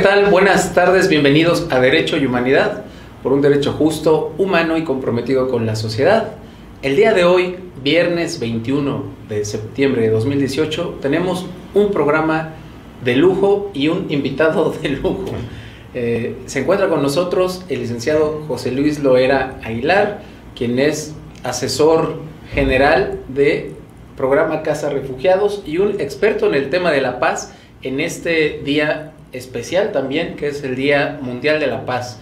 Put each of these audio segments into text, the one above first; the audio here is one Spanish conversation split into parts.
tal? Buenas tardes, bienvenidos a Derecho y Humanidad, por un derecho justo, humano y comprometido con la sociedad. El día de hoy, viernes 21 de septiembre de 2018, tenemos un programa de lujo y un invitado de lujo. Se encuentra con nosotros el licenciado José Luis Loera Aguilar, quien es asesor general de programa Casa Refugiados y un experto en el tema de la paz en este día especial también, que es el Día Mundial de la Paz,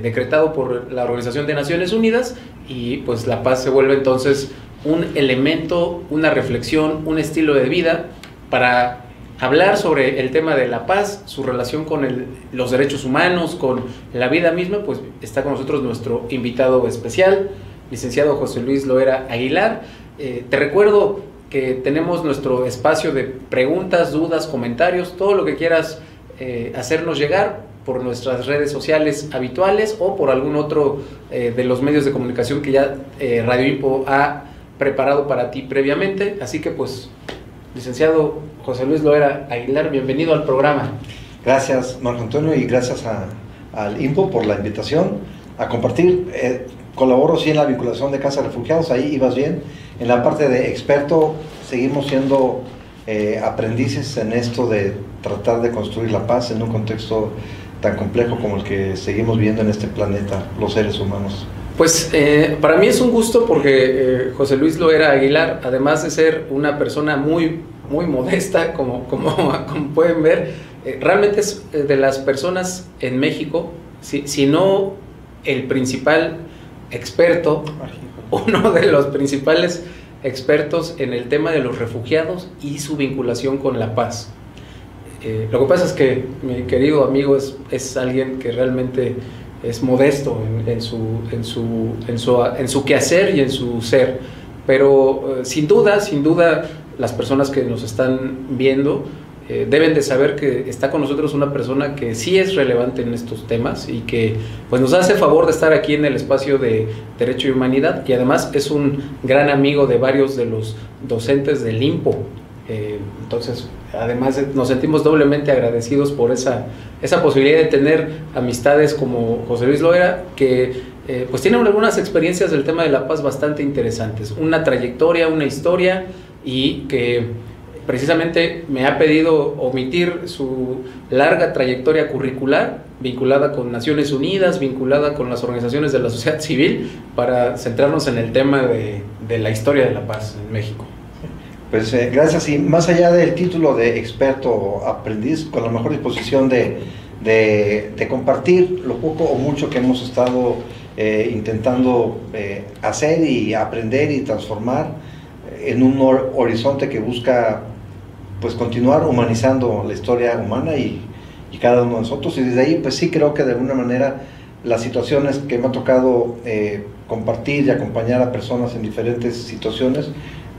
decretado por la Organización de Naciones Unidas, y pues la paz se vuelve entonces un elemento, una reflexión, un estilo de vida para hablar sobre el tema de la paz, su relación con los derechos humanos, con la vida misma. Pues está con nosotros nuestro invitado especial, licenciado José Luis Loera Aguilar. Te recuerdo que tenemos nuestro espacio de preguntas, dudas, comentarios, todo lo que quieras hacernos llegar por nuestras redes sociales habituales o por algún otro de los medios de comunicación que ya Radio Info ha preparado para ti previamente. Así que pues, licenciado José Luis Loera Aguilar, bienvenido al programa. Gracias, Marco Antonio, y gracias al Info por la invitación a compartir. Colaboro sí en la vinculación de Casa Refugiados, ahí ibas bien. En la parte de experto seguimos siendo aprendices en esto de tratar de construir la paz en un contexto tan complejo como el que seguimos viendo en este planeta, los seres humanos. Pues para mí es un gusto porque José Luis Loera Aguilar, además de ser una persona muy modesta, como pueden ver, realmente es de las personas en México, si no el principal experto, uno de los principales expertos en el tema de los refugiados y su vinculación con la paz. Lo que pasa es que mi querido amigo es alguien que realmente es modesto en su quehacer y en su ser, pero sin duda las personas que nos están viendo deben de saber que está con nosotros una persona que sí es relevante en estos temas y que pues nos hace favor de estar aquí en el espacio de Derecho y Humanidad, y además es un gran amigo de varios de los docentes del INPO. Entonces, además nos sentimos doblemente agradecidos por esa posibilidad de tener amistades como José Luis Loera, que pues tienen algunas experiencias del tema de la paz bastante interesantes, una trayectoria, una historia, y que precisamente me ha pedido omitir su larga trayectoria curricular vinculada con Naciones Unidas, vinculada con las organizaciones de la sociedad civil, para centrarnos en el tema de la historia de la paz en México. Pues gracias, y más allá del título de experto o aprendiz, con la mejor disposición de compartir lo poco o mucho que hemos estado intentando hacer y aprender y transformar en un horizonte que busca pues continuar humanizando la historia humana y cada uno de nosotros. Y desde ahí pues sí creo que de alguna manera las situaciones que me ha tocado compartir y acompañar a personas en diferentes situaciones,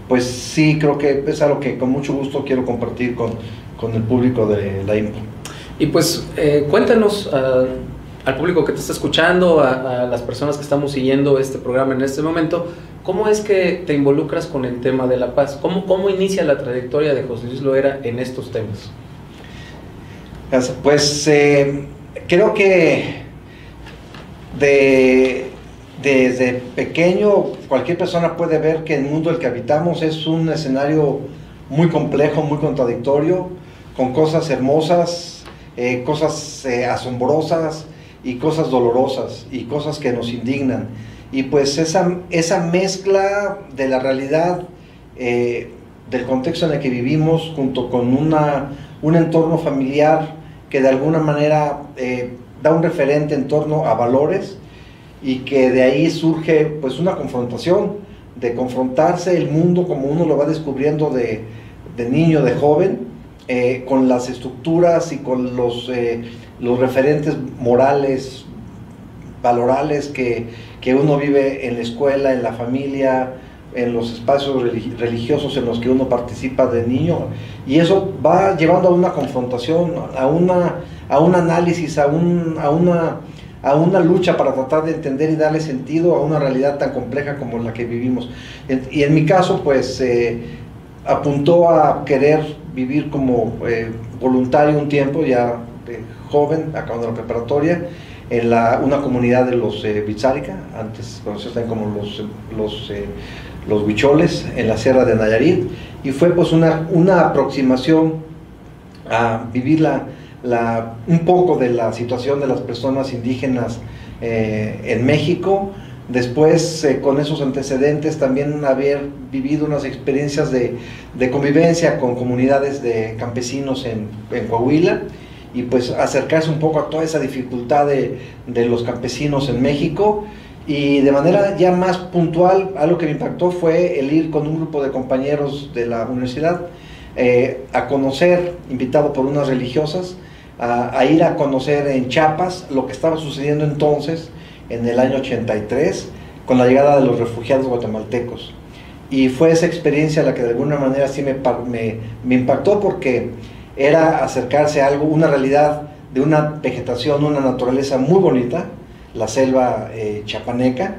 pues sí creo que es algo que con mucho gusto quiero compartir con el público de la INPO. Y pues cuéntanos al público que te está escuchando, a las personas que estamos siguiendo este programa en este momento, ¿cómo es que te involucras con el tema de la paz? ¿Cómo inicia la trayectoria de José Luis Loera en estos temas? Pues creo que desde pequeño cualquier persona puede ver que el mundo en el que habitamos es un escenario muy complejo, muy contradictorio, con cosas hermosas, cosas asombrosas y cosas dolorosas y cosas que nos indignan. Y pues esa mezcla de la realidad del contexto en el que vivimos, junto con un entorno familiar que de alguna manera da un referente en torno a valores, y que de ahí surge pues una confrontación, de confrontarse el mundo como uno lo va descubriendo de niño, de joven, con las estructuras y con los referentes morales, valorales que uno vive en la escuela, en la familia, en los espacios religiosos en los que uno participa de niño, y eso va llevando a una confrontación, a un análisis, a una lucha para tratar de entender y darle sentido a una realidad tan compleja como la que vivimos. Y en mi caso pues apuntó a querer vivir como voluntario un tiempo, ya joven, acabando la preparatoria, en una comunidad de los Bitzárika, antes conocidos también como los huicholes, en la Sierra de Nayarit, y fue pues una aproximación a vivir un poco de la situación de las personas indígenas en México. Después, con esos antecedentes, también haber vivido unas experiencias de convivencia con comunidades de campesinos en Coahuila, y pues acercarse un poco a toda esa dificultad de los campesinos en México. Y de manera ya más puntual, algo que me impactó fue el ir con un grupo de compañeros de la universidad a conocer, invitado por unas religiosas, a ir a conocer en Chiapas lo que estaba sucediendo entonces, en el año 83, con la llegada de los refugiados guatemaltecos. Y fue esa experiencia la que de alguna manera sí me impactó, porque era acercarse a algo, una realidad de una vegetación, una naturaleza muy bonita, la selva chiapaneca,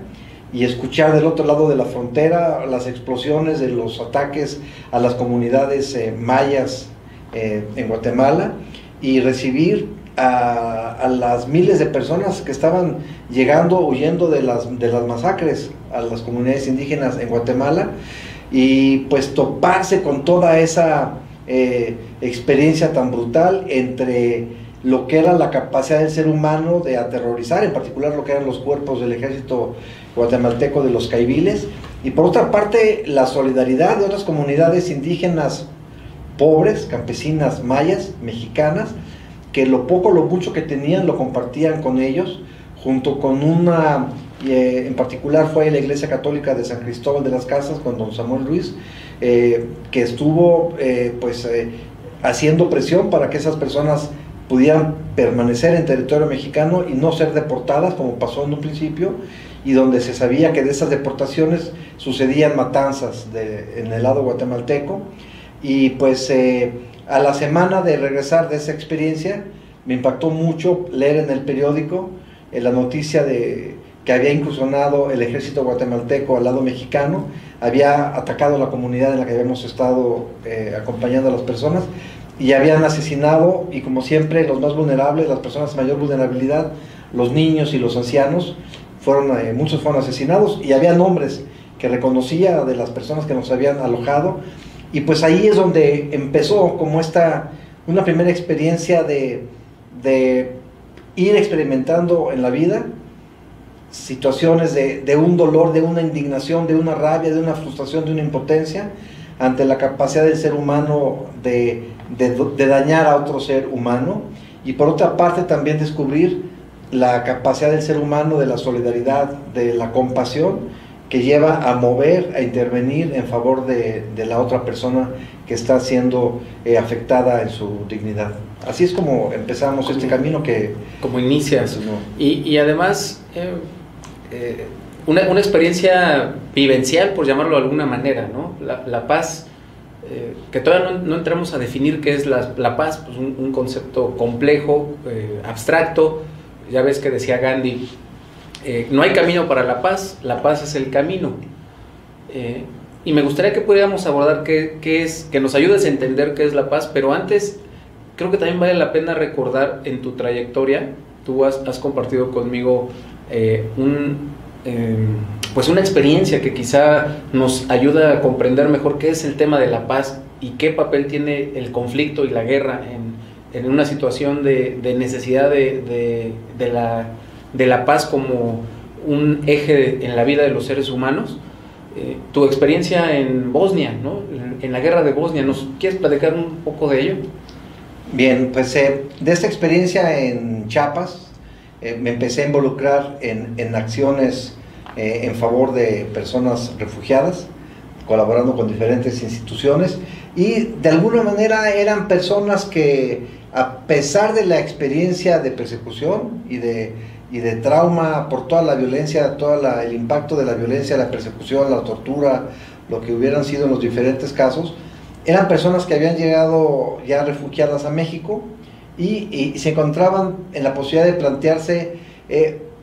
y escuchar del otro lado de la frontera las explosiones de los ataques a las comunidades mayas en Guatemala, y recibir a las miles de personas que estaban llegando, huyendo de las masacres a las comunidades indígenas en Guatemala, y pues toparse con toda esa experiencia tan brutal entre lo que era la capacidad del ser humano de aterrorizar, en particular lo que eran los cuerpos del ejército guatemalteco de los caiviles, y por otra parte la solidaridad de otras comunidades indígenas pobres, campesinas, mayas, mexicanas, que lo poco, lo mucho que tenían lo compartían con ellos, junto con en particular fue la Iglesia Católica de San Cristóbal de las Casas, con don Samuel Ruiz, que estuvo haciendo presión para que esas personas pudieran permanecer en territorio mexicano y no ser deportadas, como pasó en un principio, y donde se sabía que de esas deportaciones sucedían matanzas en el lado guatemalteco. Y pues a la semana de regresar de esa experiencia, me impactó mucho leer en el periódico la noticia de que había incursionado el ejército guatemalteco al lado mexicano, había atacado la comunidad en la que habíamos estado acompañando a las personas, y habían asesinado, y como siempre los más vulnerables, las personas de mayor vulnerabilidad, los niños y los ancianos, muchos fueron asesinados, y había nombres que reconocía de las personas que nos habían alojado. Y pues ahí es donde empezó como una primera experiencia de ir experimentando en la vida situaciones de un dolor, de una indignación, de una rabia, de una frustración, de una impotencia ante la capacidad del ser humano de dañar a otro ser humano, y por otra parte también descubrir la capacidad del ser humano de la solidaridad, de la compasión, que lleva a mover, a intervenir en favor de la otra persona que está siendo afectada en su dignidad. Así es como empezamos este camino que... Como inicias. No. Y además, una experiencia vivencial, por llamarlo de alguna manera, ¿no? La paz, que todavía no entramos a definir qué es la paz, pues un concepto complejo, abstracto. Ya ves que decía Gandhi, no hay camino para la paz es el camino. Y me gustaría que pudiéramos abordar qué es, que nos ayudes a entender qué es la paz, pero antes creo que también vale la pena recordar en tu trayectoria, tú has compartido conmigo pues una experiencia que quizá nos ayuda a comprender mejor qué es el tema de la paz y qué papel tiene el conflicto y la guerra en una situación de necesidad de la paz como un eje en la vida de los seres humanos. Tu experiencia en Bosnia, ¿no? En la guerra de Bosnia, ¿nos quieres platicar un poco de ello? Bien, pues de esta experiencia en Chiapas me empecé a involucrar en acciones en favor de personas refugiadas, colaborando con diferentes instituciones, y de alguna manera eran personas que, a pesar de la experiencia de persecución y de trauma por toda la violencia, el impacto de la violencia, la persecución, la tortura, lo que hubieran sido en los diferentes casos, eran personas que habían llegado ya refugiadas a México y se encontraban en la posibilidad de plantearse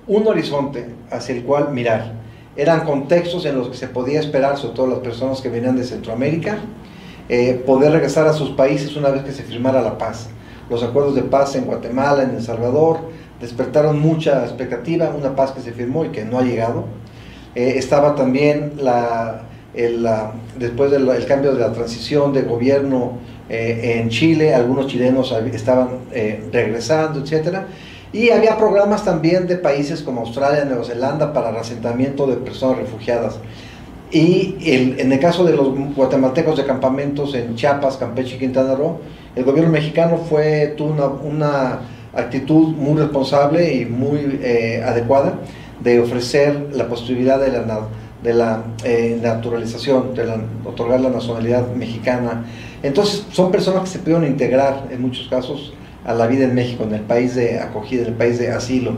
un horizonte hacia el cual mirar. Eran contextos en los que se podía esperar, sobre todo las personas que venían de Centroamérica, poder regresar a sus países una vez que se firmara la paz. los acuerdos de paz en Guatemala, en El Salvador, despertaron mucha expectativa, una paz que se firmó y que no ha llegado. Estaba también después del cambio de la transición de gobierno en Chile, algunos chilenos estaban regresando, etcétera. Y había programas también de países como Australia, Nueva Zelanda para reasentamiento de personas refugiadas. Y en el caso de los guatemaltecos de campamentos en Chiapas, Campeche y Quintana Roo, el gobierno mexicano tuvo una actitud muy responsable y muy adecuada de ofrecer la posibilidad de la naturalización, de otorgar la nacionalidad mexicana. Entonces son personas que se pudieron integrar en muchos casos a la vida en México, en el país de acogida, en el país de asilo.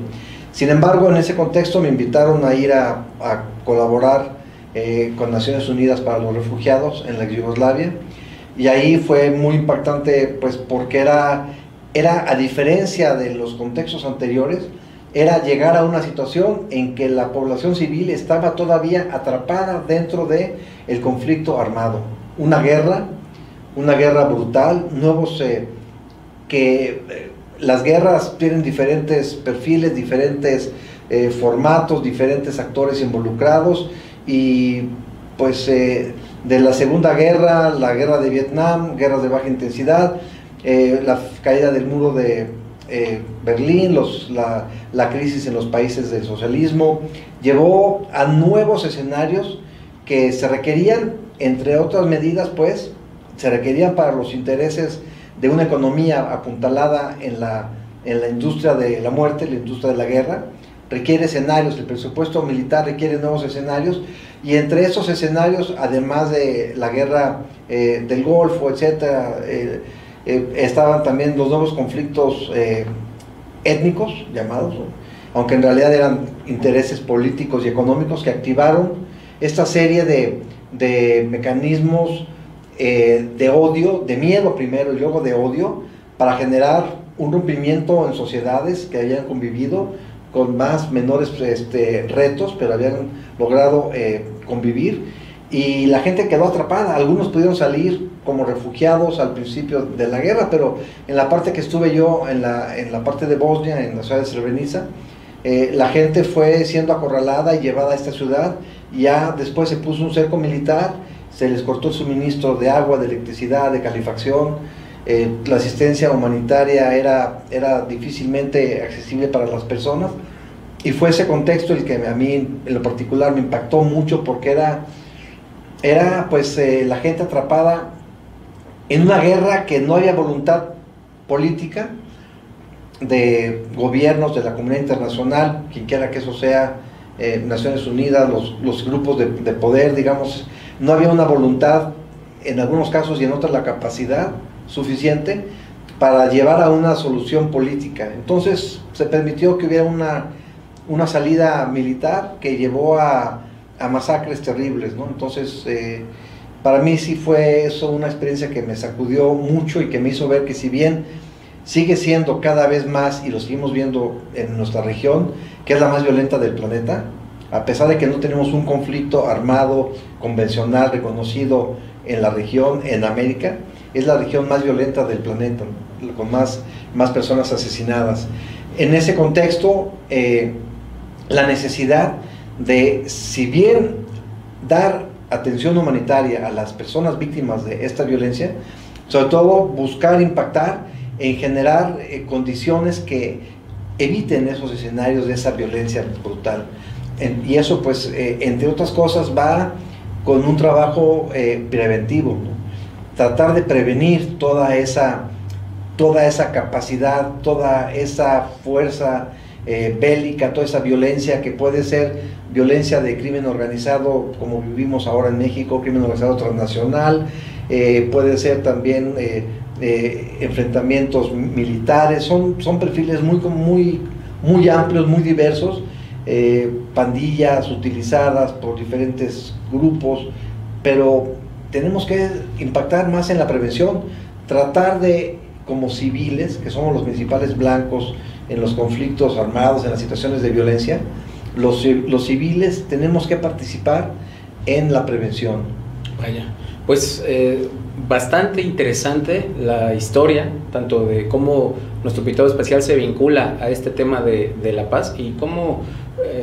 Sin embargo, en ese contexto me invitaron a ir a colaborar con Naciones Unidas para los Refugiados en la Yugoslavia, y ahí fue muy impactante, pues porque era a diferencia de los contextos anteriores, era llegar a una situación en que la población civil estaba todavía atrapada dentro de el conflicto armado, una guerra brutal, las guerras tienen diferentes perfiles, diferentes formatos, diferentes actores involucrados, y pues de la Segunda Guerra, la guerra de Vietnam, guerras de baja intensidad, la caída del muro de Berlín, la crisis en los países del socialismo, llevó a nuevos escenarios que se requerían, entre otras medidas, pues, se requerían para los intereses de una economía apuntalada en la industria de la muerte, la industria de la guerra. Requiere escenarios, el presupuesto militar requiere nuevos escenarios, y entre esos escenarios, además de la guerra del Golfo, etcétera, estaban también los nuevos conflictos étnicos, llamados, ¿no? Aunque en realidad eran intereses políticos y económicos que activaron esta serie de mecanismos de odio, de miedo primero y luego de odio, para generar un rompimiento en sociedades que habían convivido con menores retos, pero habían logrado convivir, y la gente quedó atrapada. Algunos pudieron salir como refugiados al principio de la guerra, pero en la parte que estuve yo, en la parte de Bosnia, en la ciudad de Srebrenica, la gente fue siendo acorralada y llevada a esta ciudad, y ya después se puso un cerco militar, se les cortó el suministro de agua, de electricidad, de calefacción. La asistencia humanitaria era difícilmente accesible para las personas, y fue ese contexto el que a mí en lo particular me impactó mucho, porque era pues la gente atrapada en una guerra que no había voluntad política de gobiernos, de la comunidad internacional, quien quiera que eso sea, Naciones Unidas, los grupos de poder, digamos. No había una voluntad, en algunos casos y en otros la capacidad suficiente para llevar a una solución política. Entonces se permitió que hubiera una salida militar que llevó a masacres terribles, ¿no? Entonces para mí sí fue eso una experiencia que me sacudió mucho y que me hizo ver que, si bien sigue siendo cada vez más, y lo seguimos viendo en nuestra región, que es la más violenta del planeta, a pesar de que no tenemos un conflicto armado convencional reconocido en la región, en América, es la región más violenta del planeta, con más personas asesinadas. En ese contexto, la necesidad de, si bien dar atención humanitaria a las personas víctimas de esta violencia, sobre todo buscar impactar en generar condiciones que eviten esos escenarios de esa violencia brutal. Y eso, pues, entre otras cosas, va con un trabajo preventivo, ¿no? Tratar de prevenir toda esa capacidad, toda esa fuerza bélica, toda esa violencia que puede ser violencia de crimen organizado, como vivimos ahora en México, crimen organizado transnacional, puede ser también enfrentamientos militares. Son perfiles muy amplios, muy diversos, pandillas utilizadas por diferentes grupos, pero tenemos que impactar más en la prevención, tratar de, como civiles, que somos los principales blancos en los conflictos armados, en las situaciones de violencia, los civiles tenemos que participar en la prevención. Vaya, pues bastante interesante la historia, tanto de cómo nuestro invitado especial se vincula a este tema de la paz y cómo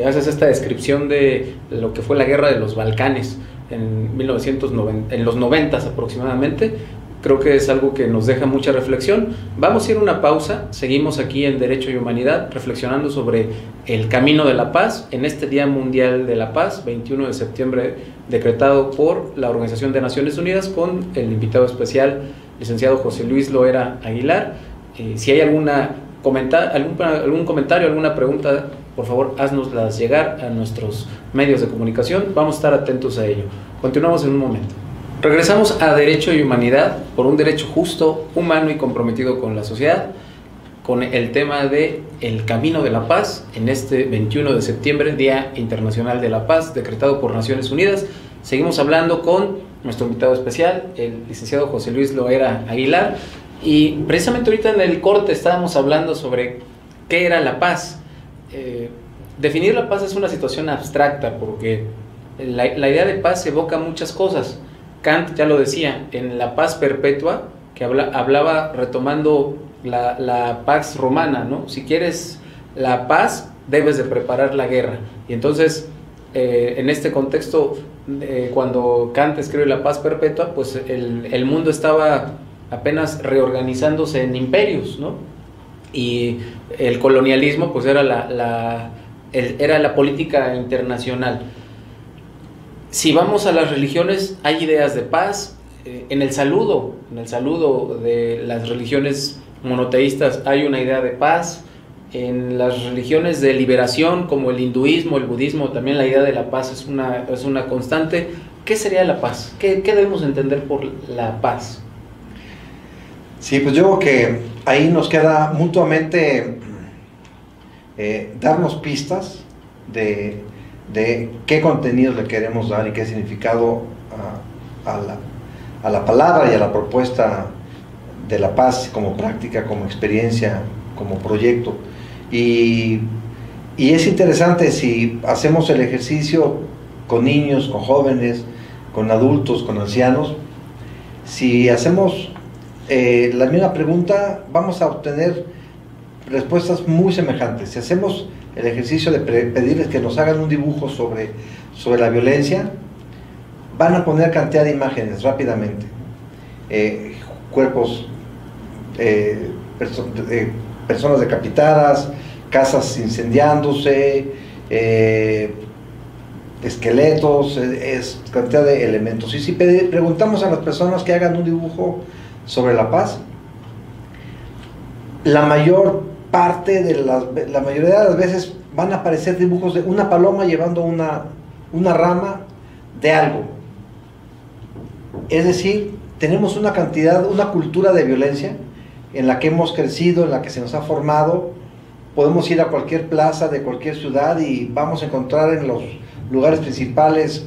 haces esta descripción de lo que fue la guerra de los Balcanes en 1990, en los 90 aproximadamente. Creo que es algo que nos deja mucha reflexión. Vamos a ir a una pausa, seguimos aquí en Derecho y Humanidad, reflexionando sobre el camino de la paz en este Día Mundial de la Paz, 21 de septiembre, decretado por la Organización de Naciones Unidas, con el invitado especial, licenciado José Luis Loera Aguilar. Si hay algún comentario, alguna pregunta, por favor, haznoslas llegar a nuestros medios de comunicación, vamos a estar atentos a ello. Continuamos en un momento. Regresamos a Derecho y Humanidad, por un derecho justo, humano y comprometido con la sociedad, con el tema de el camino de la paz en este 21 de septiembre, Día Internacional de la Paz, decretado por Naciones Unidas. Seguimos hablando con nuestro invitado especial, el licenciado José Luis Loera Aguilar, y precisamente ahorita en el corte estábamos hablando sobre qué era la paz. Definir la paz es una situación abstracta, porque la idea de paz evoca muchas cosas. Kant ya lo decía, en la paz perpetua, que hablaba retomando la pax romana, ¿no? Si quieres la paz, debes de preparar la guerra. Y entonces, en este contexto, cuando Kant escribe la paz perpetua, pues el mundo estaba apenas reorganizándose en imperios, ¿no? Y el colonialismo, pues era la política internacional. Si vamos a las religiones, hay ideas de paz. En el saludo de las religiones monoteístas hay una idea de paz. En las religiones de liberación, como el hinduismo, el budismo, también la idea de la paz es una constante. ¿Qué sería la paz? ¿Qué debemos entender por la paz? Sí, pues yo creo que ahí nos queda mutuamente darnos pistas de qué contenidos le queremos dar y qué significado a la palabra y a la propuesta de la paz como práctica, como experiencia, como proyecto. Y es interesante si hacemos el ejercicio con niños, con jóvenes, con adultos, con ancianos. Si hacemos la misma pregunta, vamos a obtener respuestas muy semejantes. Si hacemos el ejercicio de pedirles que nos hagan un dibujo sobre la violencia, van a poner cantidad de rápidamente. Cuerpos, personas decapitadas, casas incendiándose, esqueletos, es cantidad de elementos. Y si preguntamos a las personas que hagan un dibujo sobre la paz, la mayoría de las veces van a aparecer dibujos de una paloma llevando una rama de algo. Es decir, tenemos una cultura de violencia en la que hemos crecido, en la que se nos ha formado. Podemos ir a cualquier plaza de cualquier ciudad y vamos a encontrar en los lugares principales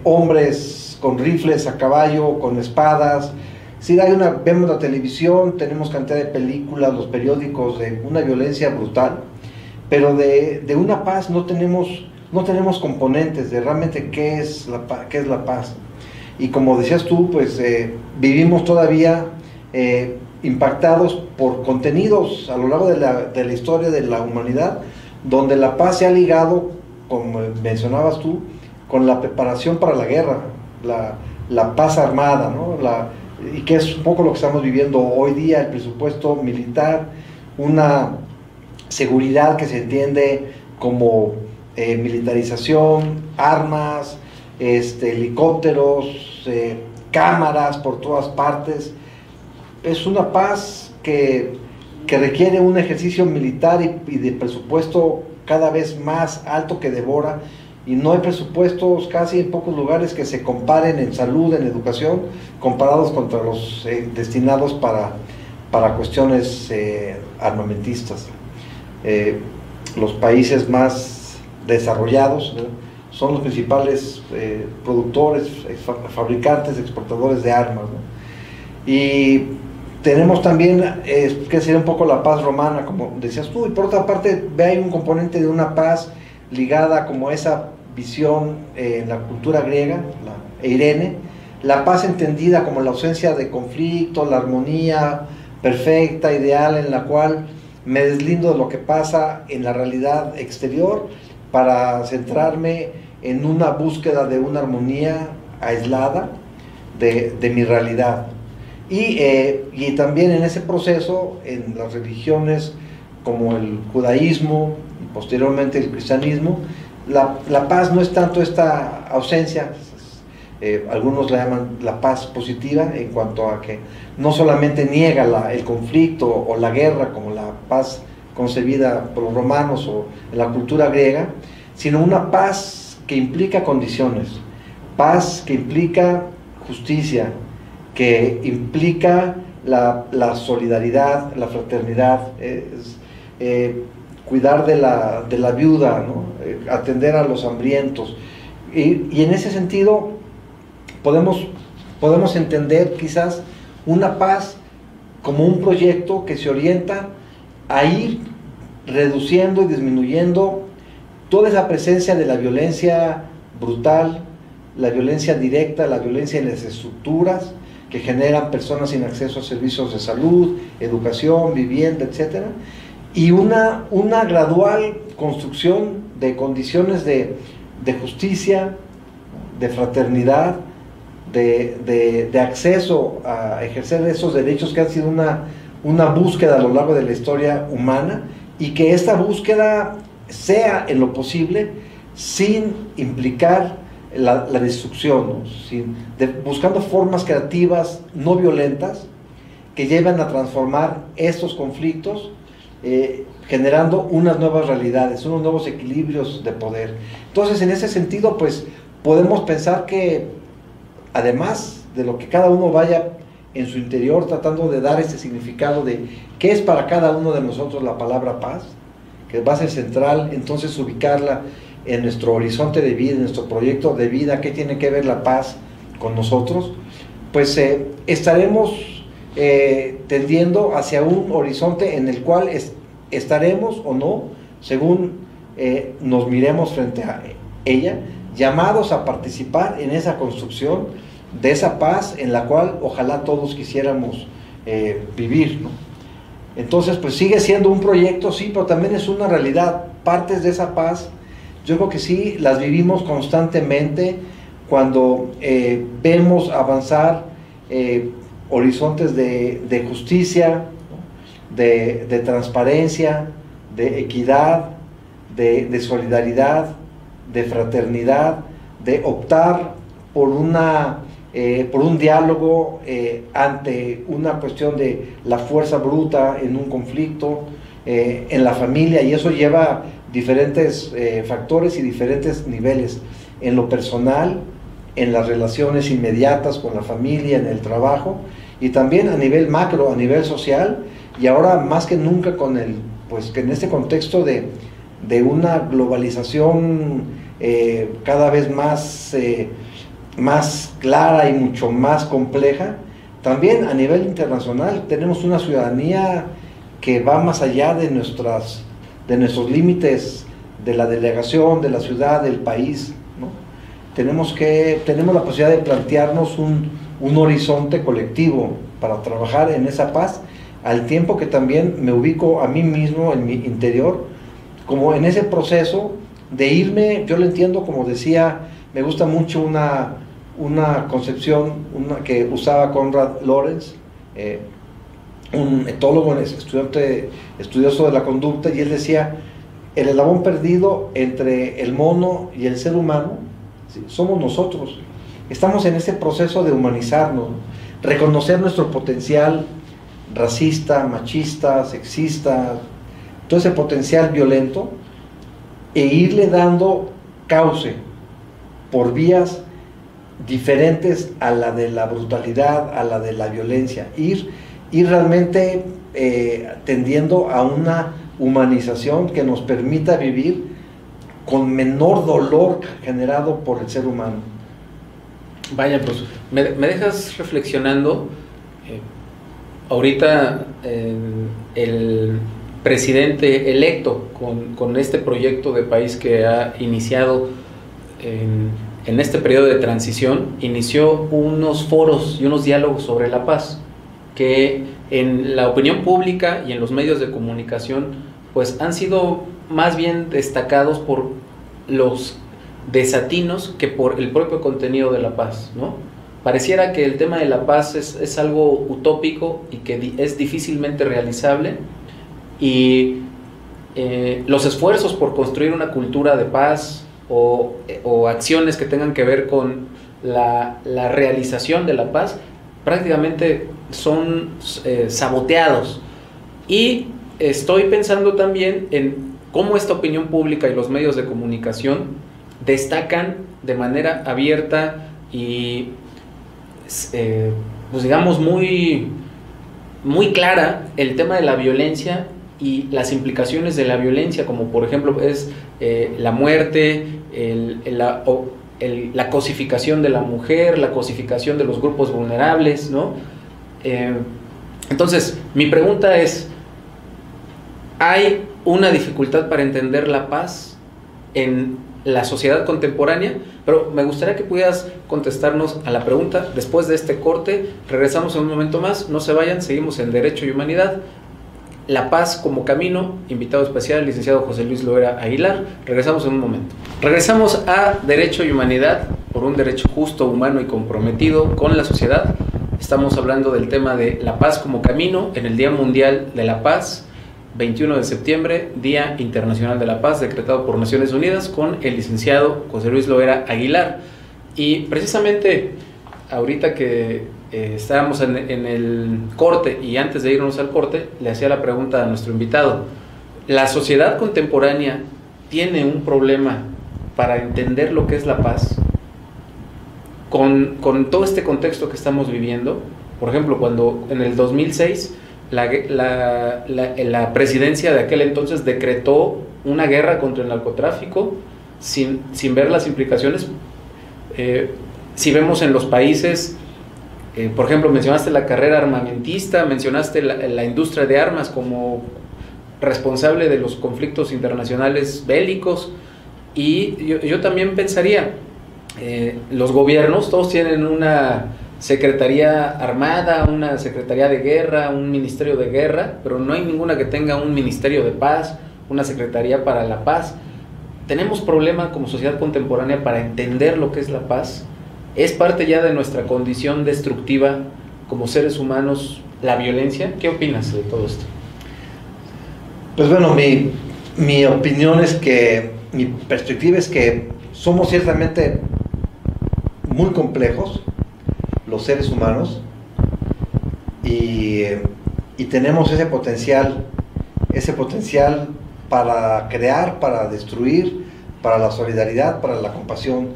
hombres con rifles a caballo, con espadas. Si vemos la televisión, tenemos cantidad de películas, los periódicos, de una violencia brutal, pero de una paz no tenemos componentes de realmente qué es la paz. Y como decías tú, pues vivimos todavía impactados por contenidos a lo largo de la historia de la humanidad, donde la paz se ha ligado, como mencionabas tú, con la preparación para la guerra, la paz armada, ¿no? Y que es un poco lo que estamos viviendo hoy día, el presupuesto militar, una seguridad que se entiende como militarización, armas, helicópteros, cámaras por todas partes. Es una paz que requiere un ejercicio militar y de presupuesto cada vez más alto que devora, y no hay presupuestos casi en pocos lugares que se comparen en salud, en educación, comparados contra los destinados para cuestiones armamentistas. Los países más desarrollados, ¿no?, son los principales productores, fabricantes, exportadores de armas, ¿no? Y tenemos también, que sería un poco la paz romana, como decías tú, y por otra parte hay un componente de una paz ligada como esa visión en la cultura griega, la Eirene, la paz entendida como la ausencia de conflicto, la armonía perfecta, ideal, en la cual me deslindo de lo que pasa en la realidad exterior para centrarme en una búsqueda de una armonía aislada de mi realidad. Y también en ese proceso, en las religiones como el judaísmo y posteriormente el cristianismo, la paz no es tanto esta ausencia, algunos la llaman la paz positiva, en cuanto a que no solamente niega el conflicto o la guerra como la paz concebida por los romanos o en la cultura griega, sino una paz que implica condiciones, paz que implica justicia, que implica la solidaridad, la fraternidad, cuidar de la viuda, ¿no? Atender a los hambrientos. Y en ese sentido podemos entender quizás una paz como un proyecto que se orienta a ir reduciendo y disminuyendo toda esa presencia de la violencia brutal, la violencia directa, la violencia en las estructuras que generan personas sin acceso a servicios de salud, educación, vivienda, etc. Y una gradual construcción de condiciones de justicia, de fraternidad, de acceso a ejercer esos derechos que han sido una búsqueda a lo largo de la historia humana, y que esta búsqueda sea en lo posible sin implicar la destrucción, ¿no? Buscando formas creativas no violentas que lleven a transformar estos conflictos, generando unas nuevas realidades, unos nuevos equilibrios de poder. Entonces, en ese sentido, pues podemos pensar que además de lo que cada uno vaya en su interior tratando de dar este significado de qué es para cada uno de nosotros la palabra paz, que va a ser central, entonces ubicarla en nuestro horizonte de vida, en nuestro proyecto de vida, qué tiene que ver la paz con nosotros, pues estaremos tendiendo hacia un horizonte en el cual estaremos o no, según nos miremos frente a ella, llamados a participar en esa construcción de esa paz en la cual ojalá todos quisiéramos vivir, ¿no? Entonces, pues sigue siendo un proyecto, sí, pero también es una realidad. Partes de esa paz, yo creo que sí, las vivimos constantemente cuando vemos avanzar horizontes de justicia, ¿no? de transparencia, de equidad, de solidaridad, de fraternidad, de optar por un diálogo ante una cuestión de la fuerza bruta en un conflicto, en la familia, y eso lleva diferentes factores y diferentes niveles, en lo personal, en las relaciones inmediatas con la familia, en el trabajo, y también a nivel macro, a nivel social, y ahora más que nunca pues que en este contexto de una globalización cada vez más clara y mucho más compleja, también a nivel internacional tenemos una ciudadanía que va más allá de nuestros límites de la delegación, de la ciudad, del país, ¿no? Tenemos la posibilidad de plantearnos un horizonte colectivo para trabajar en esa paz, al tiempo que también me ubico a mí mismo en mi interior, como en ese proceso de irme. Yo lo entiendo, como decía, me gusta mucho una concepción que usaba Konrad Lorenz, un etólogo, estudioso de la conducta, y él decía: el eslabón perdido entre el mono y el ser humano, ¿sí?, somos nosotros. Estamos en ese proceso de humanizarnos, reconocer nuestro potencial racista, machista, sexista, todo ese potencial violento, e irle dando cauce por vías diferentes a la de la brutalidad, a la de la violencia, ir realmente tendiendo a una humanización que nos permita vivir con menor dolor generado por el ser humano. Vaya, pues me dejas reflexionando. Ahorita el presidente electo con este proyecto de país que ha iniciado en este periodo de transición, inició unos foros y unos diálogos sobre la paz, que en la opinión pública y en los medios de comunicación, pues han sido más bien destacados por los desatinos que por el propio contenido de la paz, ¿no? Pareciera que el tema de la paz es algo utópico y que es difícilmente realizable, y los esfuerzos por construir una cultura de paz o acciones que tengan que ver con la realización de la paz prácticamente son saboteados. Y estoy pensando también en cómo esta opinión pública y los medios de comunicación destacan de manera abierta y pues digamos muy clara el tema de la violencia y las implicaciones de la violencia, como por ejemplo es la muerte, la cosificación de la mujer, la cosificación de los grupos vulnerables, ¿no? Entonces, mi pregunta es, ¿hay una dificultad para entender la paz en la sociedad contemporánea? Pero me gustaría que pudieras contestarnos a la pregunta después de este corte. Regresamos en un momento más, no se vayan, seguimos en Derecho y Humanidad. La paz como camino, invitado especial, licenciado José Luis Loera Aguilar. Regresamos en un momento. Regresamos a Derecho y Humanidad, por un derecho justo, humano y comprometido con la sociedad. Estamos hablando del tema de la paz como camino en el Día Mundial de la Paz, 21 de septiembre, Día Internacional de la Paz, decretado por Naciones Unidas, con el licenciado José Luis Loera Aguilar. Y precisamente ahorita que estábamos en el corte, y antes de irnos al corte, le hacía la pregunta a nuestro invitado: ¿la sociedad contemporánea tiene un problema para entender lo que es la paz con todo este contexto que estamos viviendo? Por ejemplo, cuando en el 2006 la presidencia de aquel entonces decretó una guerra contra el narcotráfico sin ver las implicaciones. Si vemos en los países, por ejemplo, mencionaste la carrera armamentista, mencionaste la industria de armas como responsable de los conflictos internacionales bélicos, y yo también pensaría, los gobiernos todos tienen una Secretaría Armada, una Secretaría de Guerra, un Ministerio de Guerra, pero no hay ninguna que tenga un Ministerio de Paz, una Secretaría para la Paz. ¿Tenemos problema como sociedad contemporánea para entender lo que es la paz? ¿Es parte ya de nuestra condición destructiva como seres humanos la violencia? ¿Qué opinas de todo esto? Pues bueno, mi opinión es que, mi perspectiva es que somos ciertamente muy complejos los seres humanos, y tenemos ese potencial para crear, para destruir, para la solidaridad, para la compasión.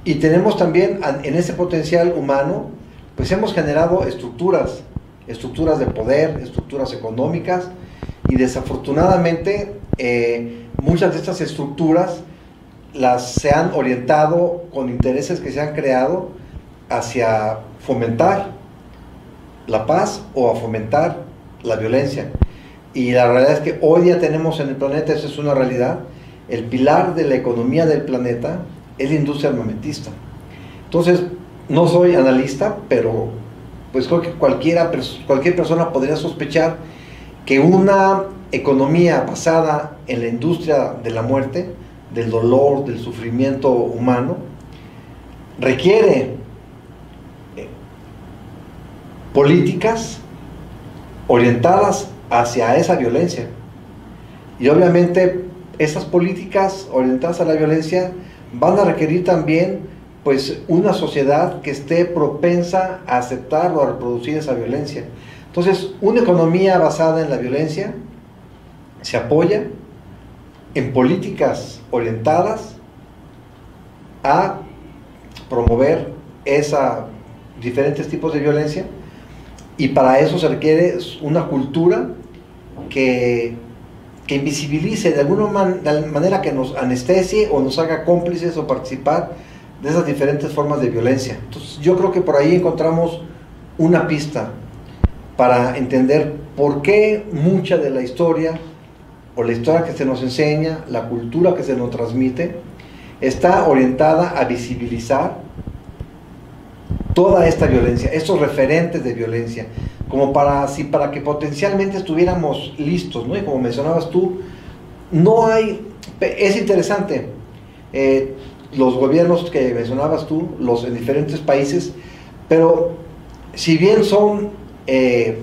Y tenemos también en ese potencial humano, pues hemos generado estructuras de poder, estructuras económicas, y desafortunadamente muchas de estas estructuras se han orientado con intereses que se han creado hacia fomentar la paz o a fomentar la violencia. Y la realidad es que hoy día tenemos en el planeta, eso es una realidad, el pilar de la economía del planeta es la industria armamentista. Entonces, no soy analista, pero pues creo que cualquier persona podría sospechar que una economía basada en la industria de la muerte, del dolor, del sufrimiento humano, requiere políticas orientadas hacia esa violencia. Y obviamente esas políticas orientadas a la violencia van a requerir también pues una sociedad que esté propensa a aceptar o a reproducir esa violencia. Entonces, una economía basada en la violencia se apoya en políticas orientadas a promover diferentes tipos de violencia, y para eso se requiere una cultura que invisibilice de alguna manera, que nos anestesie o nos haga cómplices o participar de esas diferentes formas de violencia. Entonces yo creo que por ahí encontramos una pista para entender por qué mucha de la historia, o la historia que se nos enseña, la cultura que se nos transmite, está orientada a visibilizar toda esta violencia, estos referentes de violencia, como para que potencialmente estuviéramos listos, ¿no? Y como mencionabas tú, no hay, es interesante, los gobiernos que mencionabas tú, los en diferentes países, pero si bien son de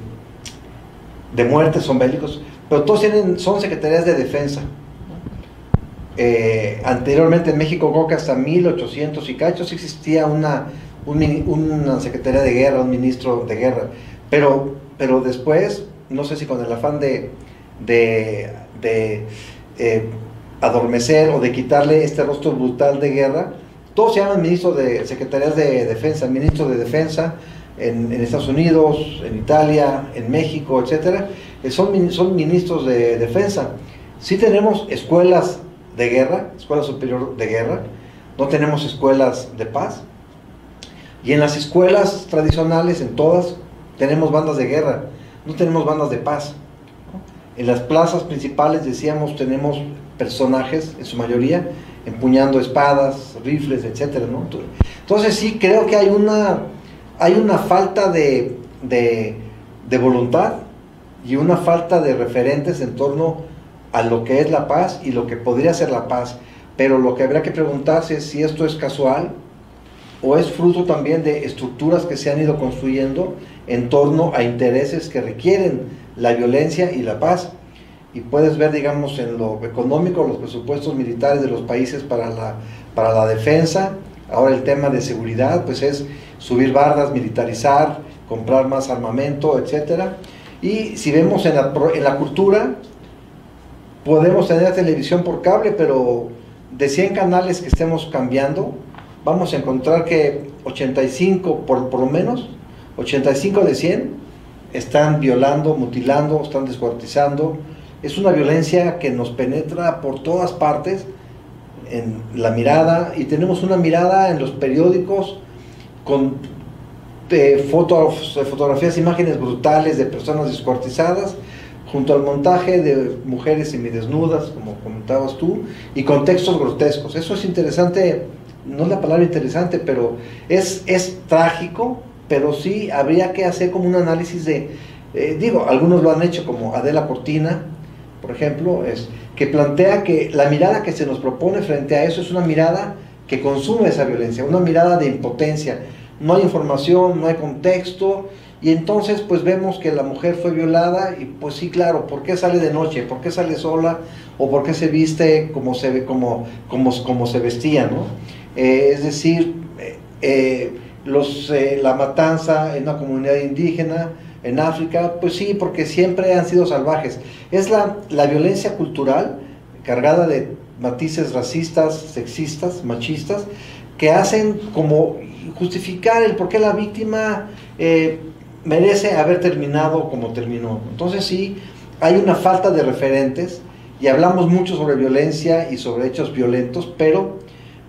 muerte, son bélicos, pero todos son secretarías de defensa. Anteriormente en México, creo que hasta 1800 y cacho, sí existía una secretaría de guerra, un ministro de guerra, pero después, no sé si con el afán de adormecer o de quitarle este rostro brutal de guerra, todos se llaman ministros de secretarías de defensa, ministros de defensa en Estados Unidos, en Italia, en México, etcétera, son ministros de defensa. Sí tenemos escuelas de guerra, escuela superior de guerra, no tenemos escuelas de paz, y en las escuelas tradicionales, en todas, tenemos bandas de guerra, no tenemos bandas de paz. En las plazas principales, decíamos, tenemos personajes, en su mayoría, empuñando espadas, rifles, etcétera, ¿no? Entonces sí, creo que hay una falta de voluntad y una falta de referentes en torno a lo que es la paz y lo que podría ser la paz, pero lo que habría que preguntarse es si esto es casual o es fruto también de estructuras que se han ido construyendo en torno a intereses que requieren la violencia y la paz. Y puedes ver, digamos, en lo económico, los presupuestos militares de los países para la defensa. Ahora el tema de seguridad, pues es subir bardas, militarizar, comprar más armamento, etcétera. Y si vemos en la cultura, podemos tener televisión por cable, pero de 100 canales que estemos cambiando, vamos a encontrar que 85, por lo menos, 85 de 100 están violando, mutilando, están descuartizando. Es una violencia que nos penetra por todas partes, en la mirada, y tenemos una mirada en los periódicos con fotografías, imágenes brutales de personas descuartizadas, junto al montaje de mujeres semidesnudas, como comentabas tú, y con textos grotescos. Eso es interesante, no es la palabra interesante, pero es trágico, pero sí habría que hacer como un análisis de, algunos lo han hecho, como Adela Cortina, por ejemplo, que plantea que la mirada que se nos propone frente a eso es una mirada que consume esa violencia, una mirada de impotencia. No hay información, no hay contexto, y entonces pues vemos que la mujer fue violada, y pues sí, claro, ¿por qué sale de noche? ¿Por qué sale sola? ¿O por qué se viste como se vestía, ¿no? Es decir, la matanza en una comunidad indígena en África, pues sí, porque siempre han sido salvajes. Es la violencia cultural cargada de matices racistas, sexistas, machistas, que hacen como justificar el por qué la víctima merece haber terminado como terminó. Entonces sí, hay una falta de referentes, y hablamos mucho sobre violencia y sobre hechos violentos, pero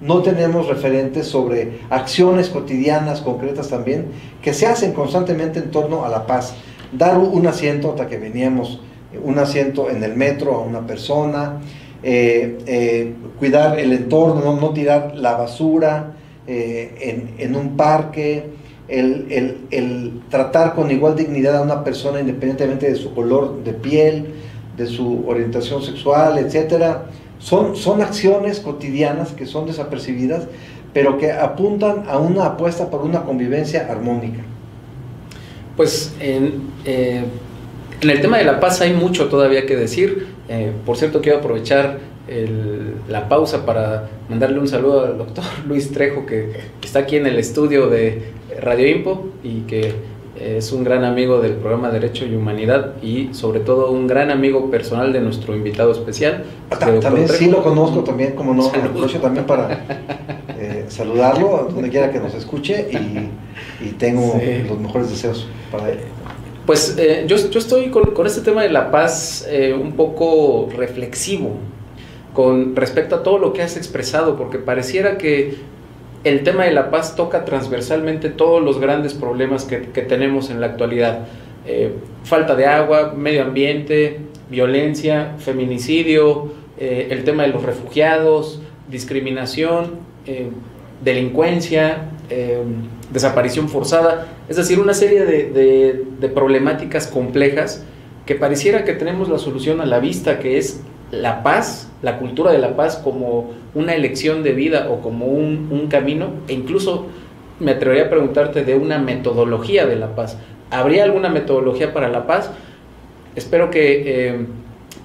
no tenemos referentes sobre acciones cotidianas, concretas también, que se hacen constantemente en torno a la paz. Dar un asiento, hasta que veníamos, un asiento en el metro a una persona, cuidar el entorno, no tirar la basura en un parque, el tratar con igual dignidad a una persona independientemente de su color de piel, de su orientación sexual, etcétera. Son acciones cotidianas que son desapercibidas, pero que apuntan a una apuesta por una convivencia armónica. Pues en el tema de la paz hay mucho todavía que decir. Por cierto, quiero aprovechar la pausa para mandarle un saludo al doctor Luis Trejo, que está aquí en el estudio de Radio Impo y que es un gran amigo del programa Derecho y Humanidad, y sobre todo un gran amigo personal de nuestro invitado especial. También sí lo conozco, también, como no, aprovecho también para saludarlo donde quiera que nos escuche, y tengo los mejores deseos para él. Pues yo estoy con este tema de la paz un poco reflexivo con respecto a todo lo que has expresado, porque pareciera que el tema de la paz toca transversalmente todos los grandes problemas que tenemos en la actualidad. Falta de agua, medio ambiente, violencia, feminicidio, el tema de los refugiados, discriminación, delincuencia, desaparición forzada, es decir, una serie de problemáticas complejas que pareciera que tenemos la solución a la vista, que es la paz, la cultura de la paz como una elección de vida o como un camino, e incluso me atrevería a preguntarte de una metodología de la paz. ¿Habría alguna metodología para la paz? Espero que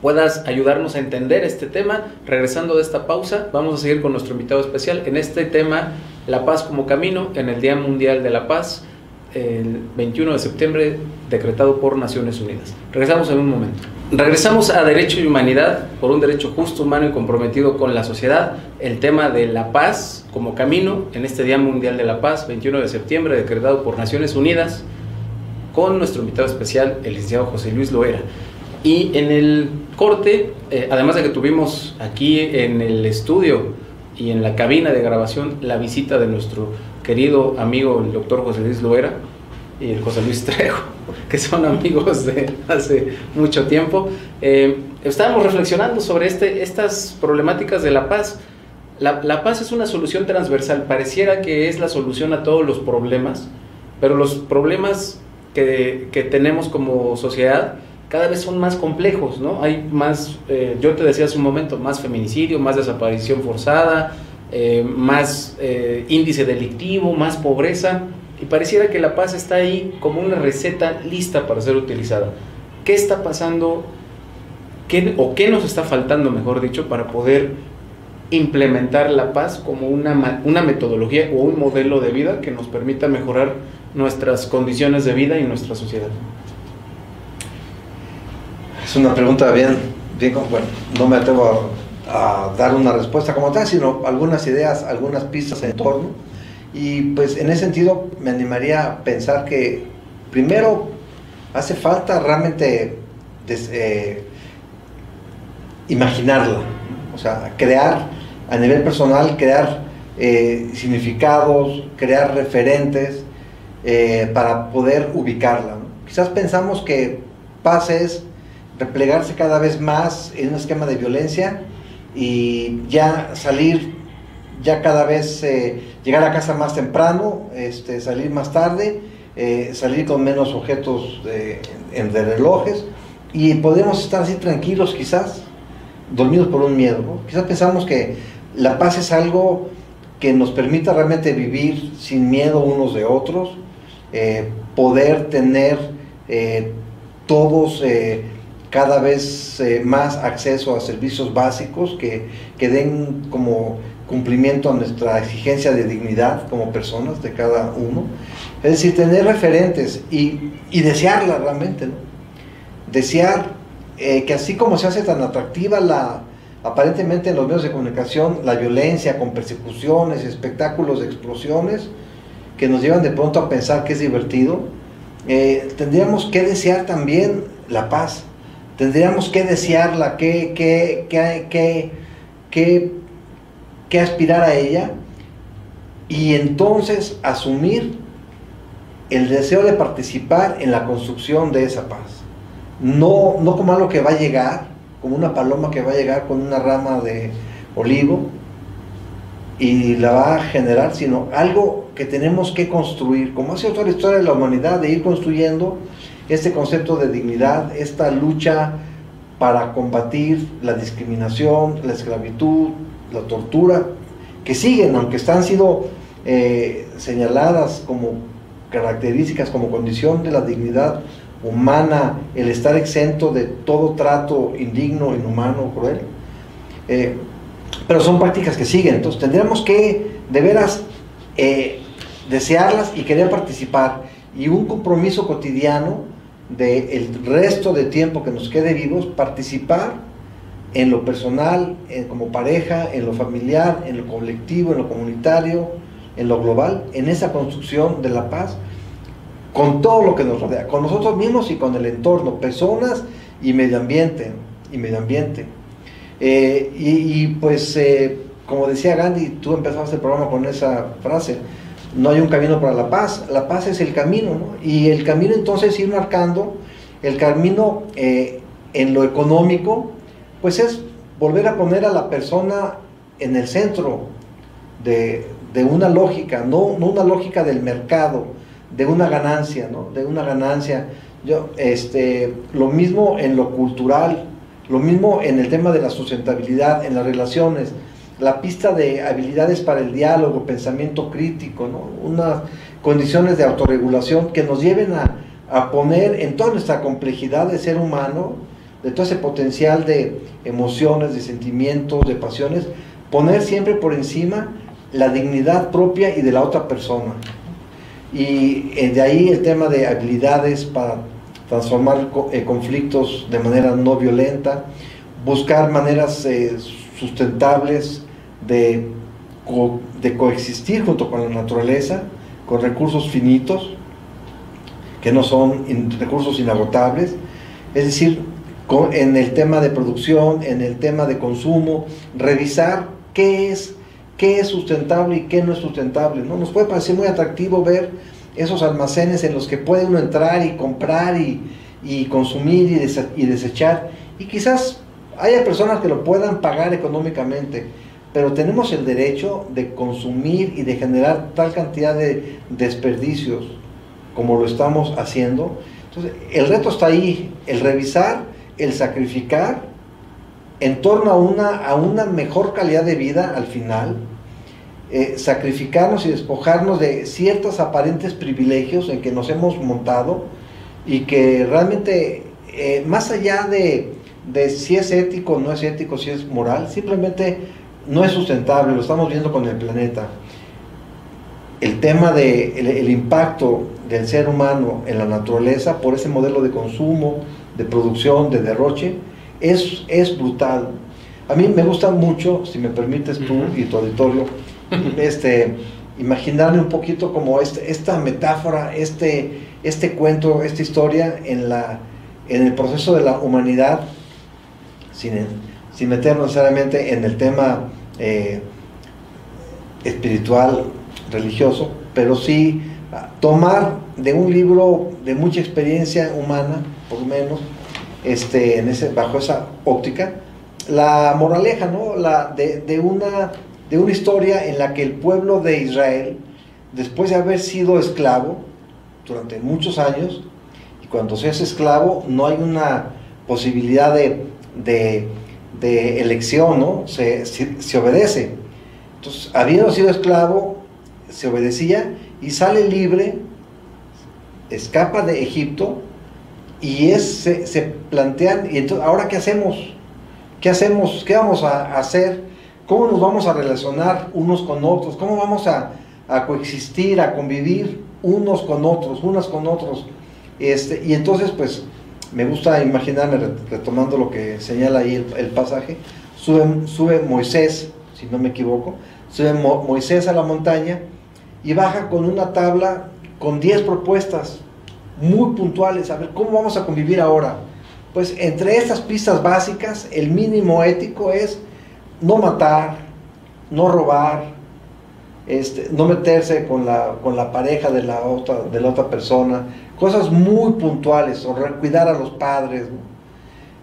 puedas ayudarnos a entender este tema. Regresando de esta pausa, vamos a seguir con nuestro invitado especial en este tema, la paz como camino, en el Día Mundial de la Paz, el 21 de septiembre, decretado por Naciones Unidas. Regresamos en un momento. Regresamos a Derecho y Humanidad, por un derecho justo, humano y comprometido con la sociedad. El tema de la paz como camino en este Día Mundial de la Paz, 21 de septiembre, decretado por Naciones Unidas, con nuestro invitado especial, el licenciado José Luis Loera. Y en el corte, además de que tuvimos aquí en el estudio y en la cabina de grabación la visita de nuestro querido amigo el doctor José Luis Loera y el José Luis Trejo, que son amigos de hace mucho tiempo, estábamos reflexionando sobre estas problemáticas de la paz. La paz es una solución transversal, pareciera que es la solución a todos los problemas, pero los problemas que tenemos como sociedad cada vez son más complejos, ¿no? Hay más, yo te decía hace un momento, más feminicidio, más desaparición forzada, más índice delictivo, más pobreza, y pareciera que la paz está ahí como una receta lista para ser utilizada. ¿Qué está pasando? ¿Qué nos está faltando, mejor dicho, para poder implementar la paz como una metodología o un modelo de vida que nos permita mejorar nuestras condiciones de vida y nuestra sociedad? Es una pregunta bien, bueno, no me atrevo a dar una respuesta como tal, sino algunas ideas, algunas pistas en torno. Y pues en ese sentido me animaría a pensar que primero hace falta realmente imaginarla, o sea, crear a nivel personal, crear significados, crear referentes para poder ubicarla, ¿no? Quizás pensamos que paz es replegarse cada vez más en un esquema de violencia y ya salir, ya cada vez llegar a casa más temprano, salir más tarde, salir con menos objetos de relojes, y podemos estar así tranquilos, quizás dormidos por un miedo, ¿no? Quizás pensamos que la paz es algo que nos permita realmente vivir sin miedo unos de otros, poder tener todos cada vez más acceso a servicios básicos que den como cumplimiento a nuestra exigencia de dignidad como personas de cada uno. Es decir, tener referentes y desearla realmente, ¿no? Desear que así como se hace tan atractiva aparentemente en los medios de comunicación, la violencia con persecuciones, espectáculos de explosiones que nos llevan de pronto a pensar que es divertido, tendríamos que desear también la paz. Tendríamos que desearla, que aspirar a ella, y entonces asumir el deseo de participar en la construcción de esa paz. No como algo que va a llegar, como una paloma que va a llegar con una rama de olivo y la va a generar, sino algo que tenemos que construir, como ha sido toda la historia de la humanidad, de ir construyendo este concepto de dignidad, esta lucha para combatir la discriminación, la esclavitud, la tortura, que siguen, aunque han sido señaladas como características, como condición de la dignidad humana, el estar exento de todo trato indigno, inhumano, cruel, pero son prácticas que siguen. Entonces tendríamos que de veras desearlas y querer participar, y un compromiso cotidiano del resto de tiempo que nos quede vivos, participar en lo personal, como pareja, en lo familiar, en lo colectivo, en lo comunitario, en lo global, en esa construcción de la paz, con todo lo que nos rodea, con nosotros mismos y con el entorno, personas y medio ambiente, pues como decía Gandhi, tú empezaste el programa con esa frase: no hay un camino para la paz es el camino, ¿no? Y el camino entonces ir marcando el camino en lo económico, pues es volver a poner a la persona en el centro de una lógica, no una lógica del mercado, de una ganancia, ¿no? De una ganancia. Lo mismo en lo cultural, lo mismo en el tema de la sustentabilidad, en las relaciones, la pista de habilidades para el diálogo, pensamiento crítico, ¿no? Unas condiciones de autorregulación que nos lleven a poner en toda nuestra complejidad de ser humano, de todo ese potencial de emociones, de sentimientos, de pasiones, poner siempre por encima la dignidad propia y de la otra persona. Y de ahí el tema de habilidades para transformar conflictos de manera no violenta, buscar maneras sustentables de coexistir junto con la naturaleza, con recursos finitos, que no son recursos inagotables, es decir, en el tema de producción, en el tema de consumo, revisar qué es sustentable y qué no es sustentable, ¿no? Nos puede parecer muy atractivo ver esos almacenes en los que puede uno entrar y comprar y consumir y desechar, y quizás haya personas que lo puedan pagar económicamente, pero tenemos el derecho de consumir y de generar tal cantidad de desperdicios como lo estamos haciendo. Entonces, el reto está ahí, el revisar, el sacrificar en torno a una mejor calidad de vida al final, sacrificarnos y despojarnos de ciertos aparentes privilegios en que nos hemos montado y que realmente, más allá de si es ético o no es ético, si es moral, simplemente no es sustentable, lo estamos viendo con el planeta. El tema del impacto del ser humano en la naturaleza por ese modelo de consumo, de producción, de derroche, es brutal. A mí me gusta mucho, si me permites tú y tu auditorio, imaginarme un poquito como esta metáfora, este cuento, esta historia en el proceso de la humanidad, sin meternos necesariamente en el tema espiritual, religioso, pero sí tomar de un libro de mucha experiencia humana, por lo menos, bajo esa óptica, la moraleja, ¿no? de una historia en la que el pueblo de Israel, después de haber sido esclavo durante muchos años, y cuando se es esclavo no hay una posibilidad de elección, ¿no? Se obedece. Entonces, habiendo sido esclavo, se obedecía y sale libre, escapa de Egipto y se plantean, y entonces, ¿ahora qué hacemos? ¿Qué hacemos? ¿Qué vamos a hacer? ¿Cómo nos vamos a relacionar unos con otros? ¿Cómo vamos a coexistir, a convivir unos con otros, unas con otros? Y entonces, pues, me gusta imaginarme, retomando lo que señala ahí el pasaje, sube Moisés, si no me equivoco, sube Moisés a la montaña y baja con una tabla con 10 propuestas muy puntuales. A ver, ¿cómo vamos a convivir ahora? Pues entre estas pistas básicas, el mínimo ético es no matar, no robar, no meterse con la pareja de la otra persona, cosas muy puntuales, o cuidar a los padres, ¿no?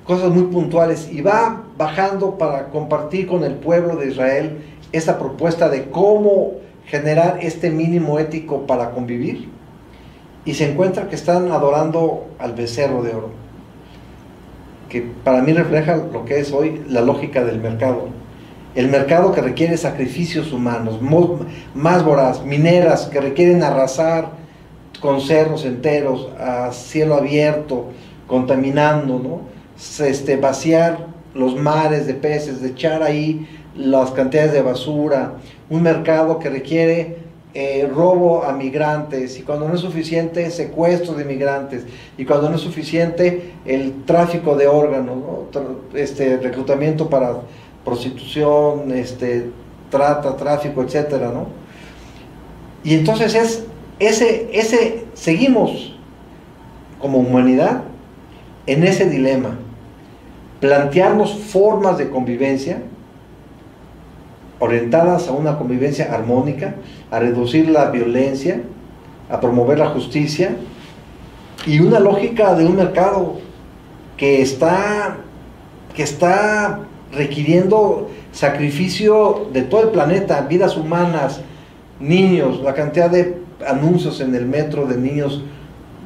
Cosas muy puntuales, y va bajando para compartir con el pueblo de Israel esta propuesta de cómo generar este mínimo ético para convivir, y se encuentra que están adorando al becerro de oro, que para mí refleja lo que es hoy la lógica del mercado. El mercado que requiere sacrificios humanos, más voraz, mineras que requieren arrasar con cerros enteros, a cielo abierto, contaminando, ¿no? Vaciar los mares de peces, de echar ahí las cantidades de basura, un mercado que requiere robo a migrantes, y cuando no es suficiente, secuestro de migrantes, y cuando no es suficiente, el tráfico de órganos, ¿no? Reclutamiento para prostitución, tráfico, etcétera, ¿no? Y entonces seguimos como humanidad en ese dilema, plantearnos formas de convivencia orientadas a una convivencia armónica, a reducir la violencia, a promover la justicia, y una lógica de un mercado que está requiriendo sacrificio de todo el planeta, vidas humanas, niños, la cantidad de anuncios en el metro de niños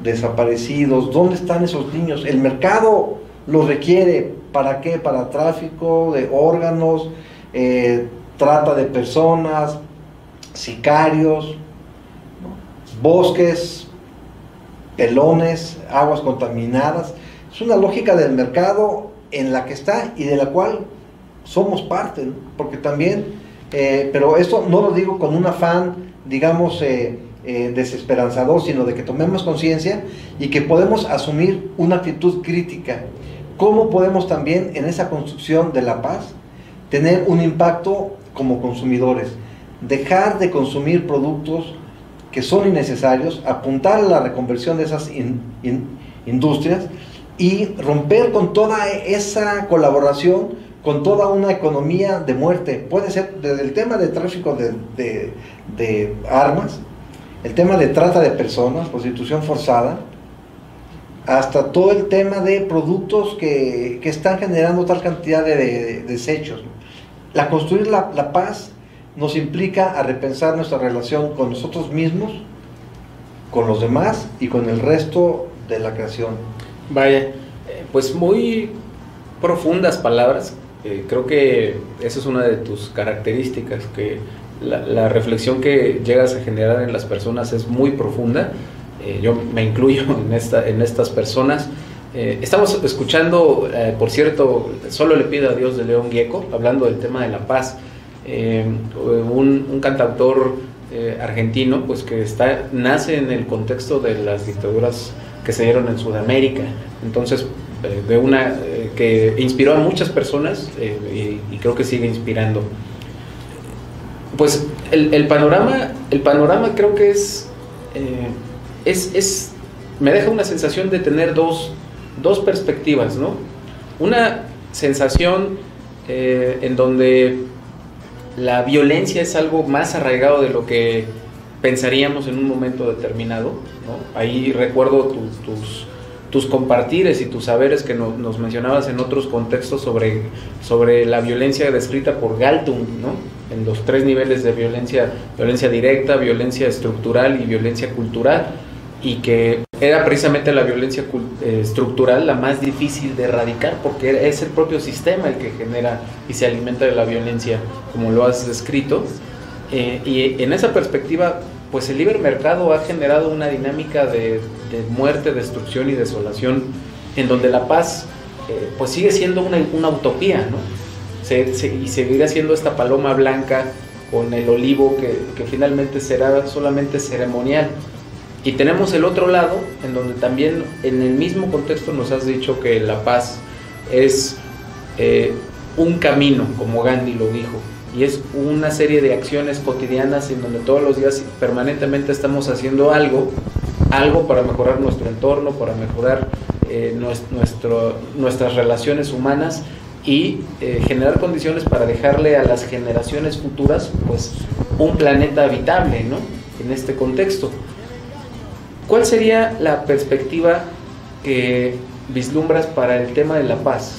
desaparecidos. ¿Dónde están esos niños? El mercado los requiere. ¿Para qué? Para tráfico de órganos, trata de personas, sicarios, bosques, pelones, aguas contaminadas. Es una lógica del mercado en la que está y de la cual somos parte, ¿no? Porque también, pero esto no lo digo con un afán, digamos, desesperanzador, sino de que tomemos conciencia y que podemos asumir una actitud crítica. ¿Cómo podemos también en esa construcción de la paz tener un impacto como consumidores? Dejar de consumir productos que son innecesarios, apuntar a la reconversión de esas industrias y romper con toda esa colaboración, con toda una economía de muerte. Puede ser desde el tema de tráfico de armas, el tema de trata de personas, prostitución forzada, hasta todo el tema de productos que están generando tal cantidad de desechos. Construir la paz nos implica a repensar nuestra relación con nosotros mismos, con los demás y con el resto de la creación. Vaya, pues muy profundas palabras. Creo que esa es una de tus características, que la reflexión que llegas a generar en las personas es muy profunda. Yo me incluyo en estas personas. Estamos escuchando, por cierto, Solo le pido a Dios de León Gieco, hablando del tema de la paz. Un cantautor argentino, pues que nace en el contexto de las dictaduras que se dieron en Sudamérica. Entonces, que inspiró a muchas personas y creo que sigue inspirando. Pues el panorama creo que me deja una sensación de tener dos perspectivas, ¿no? Una sensación en donde la violencia es algo más arraigado de lo que pensaríamos en un momento determinado, ¿no? Ahí recuerdo tus compartires y tus saberes que nos mencionabas en otros contextos sobre la violencia descrita por Galtung, ¿no? En los 3 niveles de violencia directa, violencia estructural y violencia cultural, y que era precisamente la violencia estructural la más difícil de erradicar, porque es el propio sistema el que genera y se alimenta de la violencia, como lo has descrito. Y en esa perspectiva, pues el libre mercado ha generado una dinámica de muerte, destrucción y desolación, en donde la paz pues sigue siendo una utopía, ¿no? Y seguirá siendo esta paloma blanca con el olivo que finalmente será solamente ceremonial. Y tenemos el otro lado, en donde también en el mismo contexto nos has dicho que la paz es un camino, como Gandhi lo dijo, y es una serie de acciones cotidianas en donde todos los días permanentemente estamos haciendo algo para mejorar nuestro entorno, para mejorar nuestras relaciones humanas y generar condiciones para dejarle a las generaciones futuras pues un planeta habitable, ¿no? En este contexto. ¿Cuál sería la perspectiva que vislumbras para el tema de la paz?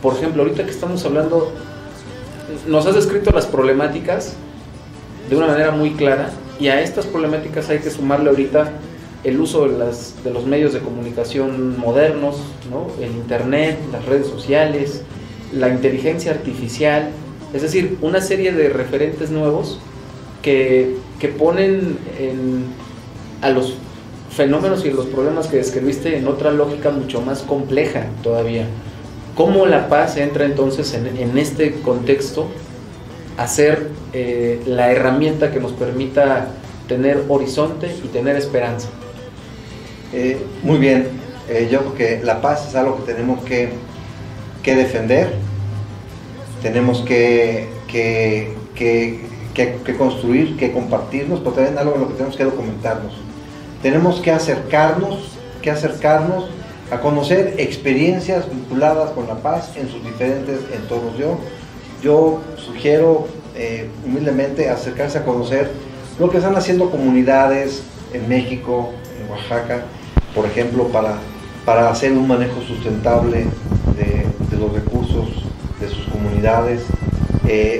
Por ejemplo, ahorita que estamos hablando, nos has descrito las problemáticas de una manera muy clara, y a estas problemáticas hay que sumarle ahorita el uso de los medios de comunicación modernos, ¿no? El internet, las redes sociales, la inteligencia artificial, es decir, una serie de referentes nuevos que ponen a los fenómenos y los problemas que describiste en otra lógica mucho más compleja todavía. ¿Cómo la paz entra entonces en este contexto a ser la herramienta que nos permita tener horizonte y tener esperanza? Muy bien, yo creo que la paz es algo que tenemos que defender, tenemos que construir, que compartirnos, pero también algo en lo que tenemos que documentarnos. Tenemos que acercarnos a conocer experiencias vinculadas con la paz en sus diferentes entornos. Yo sugiero humildemente acercarse a conocer lo que están haciendo comunidades en México, en Oaxaca, por ejemplo, para hacer un manejo sustentable de los recursos de sus comunidades,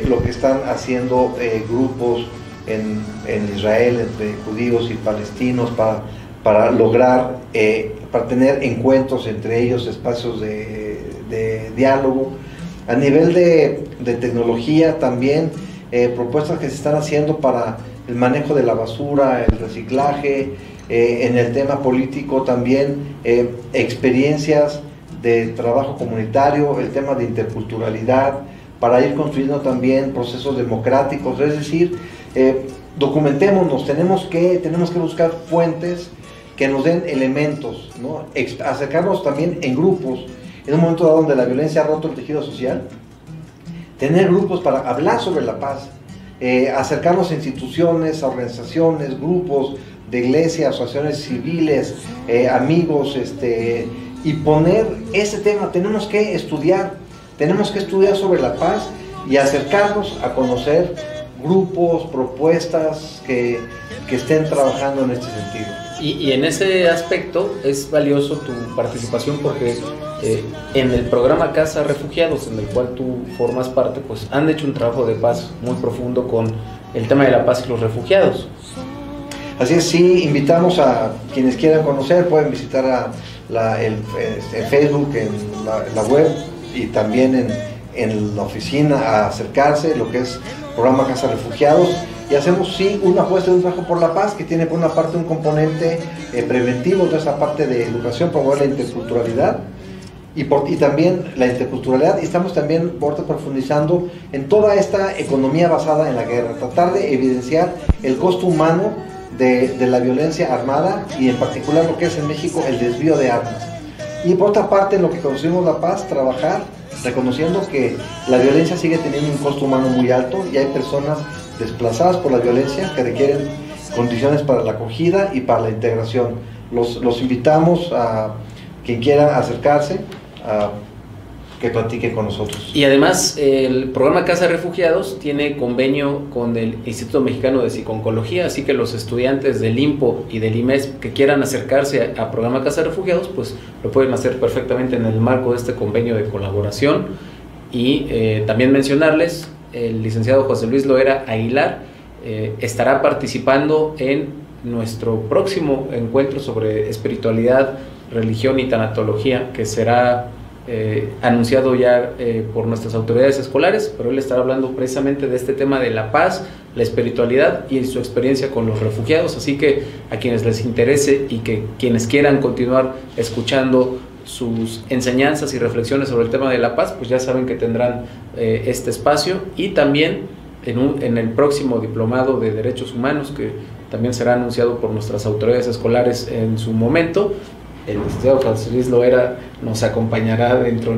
lo que están haciendo grupos en Israel entre judíos y palestinos para lograr, para tener encuentros entre ellos, espacios de diálogo. A nivel de tecnología también, propuestas que se están haciendo para el manejo de la basura, el reciclaje, en el tema político también, experiencias de trabajo comunitario, el tema de interculturalidad, para ir construyendo también procesos democráticos, es decir, documentémonos, tenemos que buscar fuentes que nos den elementos, ¿no? Acercarnos también en grupos, en un momento dado donde la violencia ha roto el tejido social, tener grupos para hablar sobre la paz, acercarnos a instituciones, a organizaciones, grupos de iglesias, asociaciones civiles, amigos, y poner ese tema. Tenemos que estudiar sobre la paz y acercarnos a conocer grupos, propuestas que estén trabajando en este sentido. Y en ese aspecto es valioso tu participación porque en el programa Casa Refugiados, en el cual tú formas parte, pues han hecho un trabajo de paz muy profundo con el tema de la paz y los refugiados. Así es, sí, invitamos a quienes quieran conocer, pueden visitar en Facebook, en la web y también en la oficina, a acercarse, lo que es programa Casa Refugiados, y hacemos sí una apuesta de un trabajo por la paz que tiene por una parte un componente preventivo, de esa parte de educación, promover la interculturalidad y también la interculturalidad, y estamos también ahorita profundizando en toda esta economía basada en la guerra, tratar de evidenciar el costo humano de la violencia armada y en particular lo que es en México el desvío de armas. Y por otra parte, en lo que construimos la paz, trabajar reconociendo que la violencia sigue teniendo un costo humano muy alto y hay personas desplazadas por la violencia que requieren condiciones para la acogida y para la integración. Los invitamos a quien quiera acercarse a que platique con nosotros. Y además el programa Casa Refugiados tiene convenio con el Instituto Mexicano de Psico-Oncología, así que los estudiantes del IMPO y del IMES que quieran acercarse a programa Casa Refugiados, pues lo pueden hacer perfectamente en el marco de este convenio de colaboración. Y también mencionarles, el licenciado José Luis Loera Aguilar estará participando en nuestro próximo encuentro sobre espiritualidad, religión y tanatología, que será anunciado ya por nuestras autoridades escolares, pero él estará hablando precisamente de este tema de la paz, la espiritualidad y su experiencia con los refugiados, así que a quienes les interese y que quienes quieran continuar escuchando sus enseñanzas y reflexiones sobre el tema de la paz, pues ya saben que tendrán este espacio, y también en el próximo diplomado de Derechos Humanos, que también será anunciado por nuestras autoridades escolares en su momento. El licenciado José Luis Loera nos acompañará dentro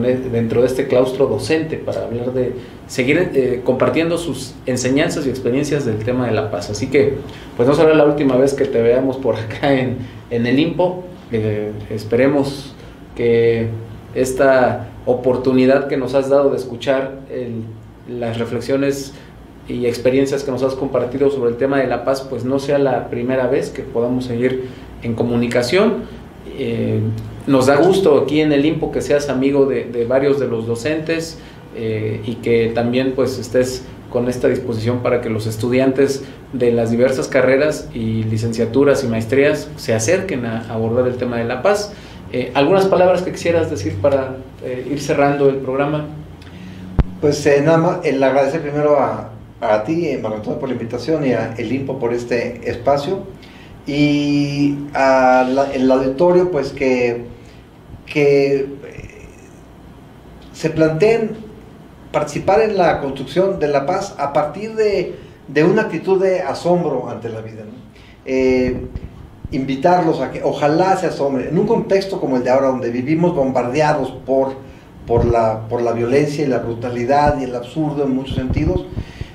de este claustro docente para hablar de seguir compartiendo sus enseñanzas y experiencias del tema de la paz. Así que, pues no será la última vez que te veamos por acá en el IMPO. Esperemos que esta oportunidad que nos has dado de escuchar las reflexiones y experiencias que nos has compartido sobre el tema de la paz, pues no sea la primera vez que podamos seguir en comunicación. Nos da gusto aquí en el IMPO que seas amigo de varios de los docentes y que también pues estés con esta disposición para que los estudiantes de las diversas carreras y licenciaturas y maestrías se acerquen a abordar el tema de la paz. ¿Algunas palabras que quisieras decir para ir cerrando el programa? Pues nada más, el agradecer primero a ti, Marco Antonio, por la invitación, y a el IMPO por este espacio, y el auditorio, pues que se planteen participar en la construcción de la paz a partir de una actitud de asombro ante la vida, ¿no? Invitarlos a que ojalá se asombren en un contexto como el de ahora, donde vivimos bombardeados por la violencia y la brutalidad y el absurdo en muchos sentidos.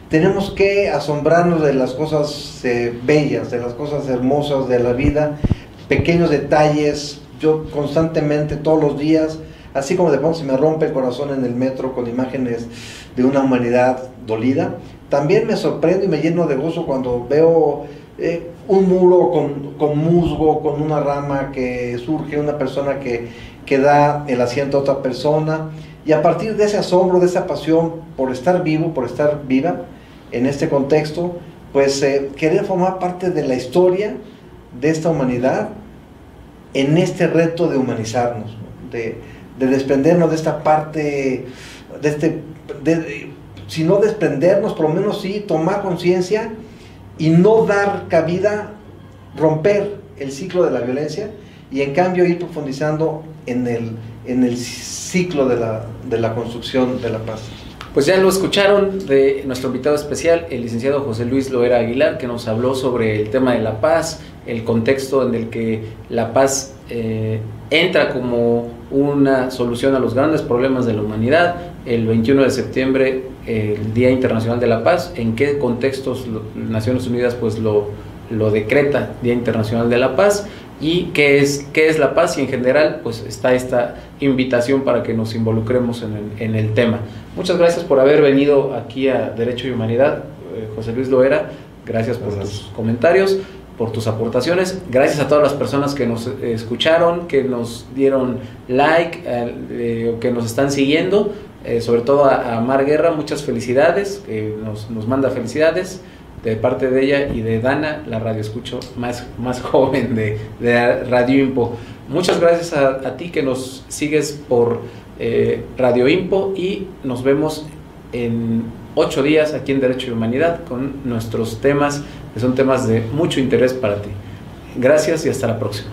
Tenemos que asombrarnos de las cosas bellas, de las cosas hermosas de la vida, pequeños detalles. Yo constantemente, todos los días, así como de pronto se me rompe el corazón en el metro con imágenes de una humanidad dolida, también me sorprendo y me lleno de gozo cuando veo un muro con musgo, con una rama que surge, una persona que da el asiento a otra persona, y a partir de ese asombro, de esa pasión por estar vivo, por estar viva en este contexto, pues querer formar parte de la historia de esta humanidad en este reto de humanizarnos, ¿no? de desprendernos de esta parte, si no desprendernos, por lo menos sí tomar conciencia y no dar cabida, romper el ciclo de la violencia y en cambio ir profundizando en el ciclo de la construcción de la paz. Pues ya lo escucharon de nuestro invitado especial, el licenciado José Luis Loera Aguilar, que nos habló sobre el tema de la paz, el contexto en el que la paz entra como una solución a los grandes problemas de la humanidad. El 21 de septiembre, el Día Internacional de la Paz, en qué contextos Naciones Unidas pues lo decreta Día Internacional de la Paz, y qué es la paz, y en general pues está esta invitación para que nos involucremos en el tema. Muchas gracias por haber venido aquí a Derecho y Humanidad, José Luis Loera. Gracias por tus comentarios, por tus aportaciones. Gracias a todas las personas que nos escucharon, que nos dieron like, o que nos están siguiendo, sobre todo a Mar Guerra, muchas felicidades, que nos manda felicidades de parte de ella y de Dana, la radio escucho más joven de Radio Impo. Muchas gracias a ti que nos sigues por Radio Impo, y nos vemos en 8 días aquí en Derecho y Humanidad con nuestros temas, que son temas de mucho interés para ti. Gracias y hasta la próxima.